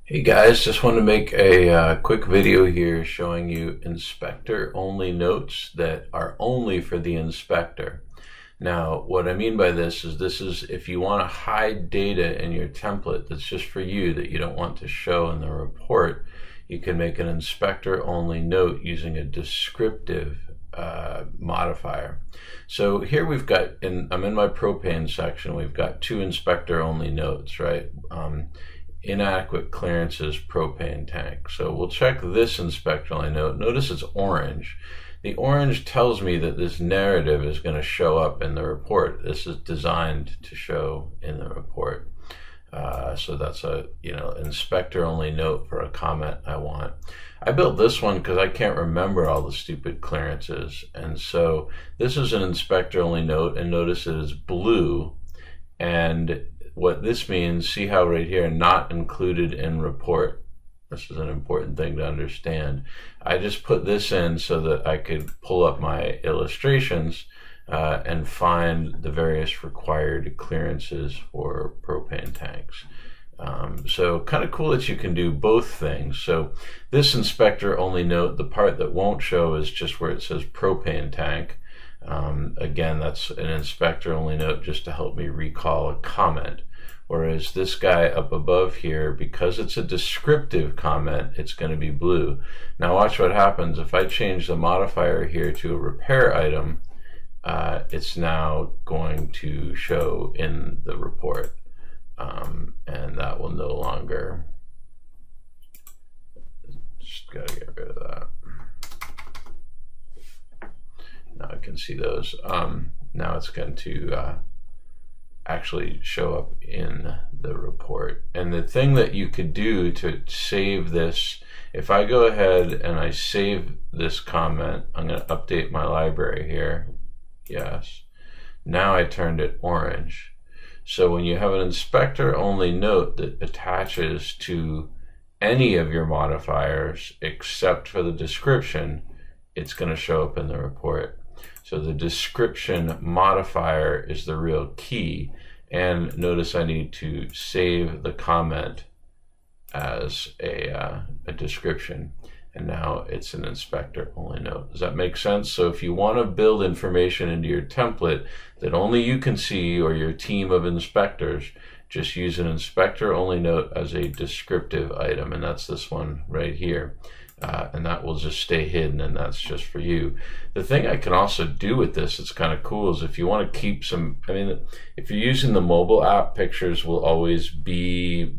Hey guys, just wanted to make a quick video here showing you inspector only notes that are only for the inspector. Now, what I mean by this is if you want to hide data in your template that's just for you that you don't want to show in the report, you can make an inspector only note using a descriptive modifier. So here we've got, I'm in my propane section, we've got two inspector only notes, right? Inadequate clearances propane tank. So we'll check this inspector only note. Notice it's orange. The orange tells me that this narrative is going to show up in the report. This is designed to show in the report. So that's a inspector only note for a comment I want. I built this one because I can't remember all the stupid clearances, and so this is an inspector only note, and notice it is blue. And what this means, see how right here, not included in report. This is an important thing to understand. I just put this in so that I could pull up my illustrations and find the various required clearances for propane tanks. So kind of cool that you can do both things. So this inspector only note, the part that won't show is just where it says propane tank. Again, that's an inspector only note just to help me recall a comment. Whereas this guy up above here, because it's a descriptive comment, it's going to be blue. Now watch what happens. If I change the modifier here to a repair item, it's now going to show in the report. And that will no longer, just got to get rid of that. Now I can see those. Now it's going to actually show up in the report. And the thing that you could do to save this, if I go ahead and I save this comment, I'm going to update my library here. Yes. Now I turned it orange. So when you have an inspector only note that attaches to any of your modifiers except for the description, it's going to show up in the report. So the description modifier is the real key. And notice I need to save the comment as a description. And now it's an inspector only note. Does that make sense? So if you want to build information into your template that only you can see or your team of inspectors, just use an inspector only note as a descriptive item. And that's this one right here. And that will just stay hidden, and that's just for you. The thing I can also do with this, it's kind of cool, is if you want to keep some, if you're using the mobile app, pictures will always be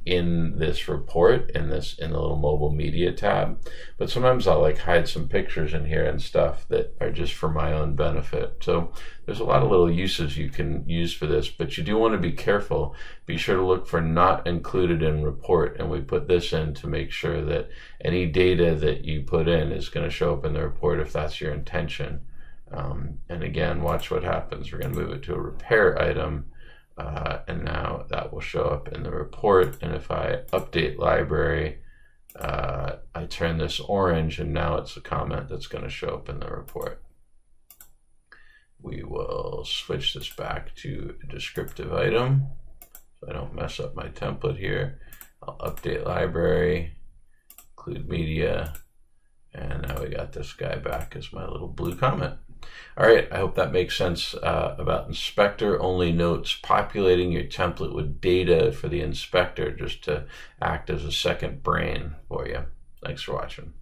in this report, in the little mobile media tab. But sometimes I'll like hide some pictures in here and stuff that are just for my own benefit. So there's a lot of little uses you can use for this, but you do want to be careful. Be sure to look for not included in report, and we put this in to make sure that any data that you put in is going to show up in the report if that's your intention. And again, watch what happens. We're going to move it to a repair item. And now that will show up in the report. And if I update library, I turn this orange, and now it's a comment that's going to show up in the report. We will switch this back to a descriptive item so I don't mess up my template here. I'll update library, include media, and now we got this guy back as my little blue comment. All right, I hope that makes sense about inspector only notes, populating your template with data for the inspector just to act as a second brain for you. Thanks for watching.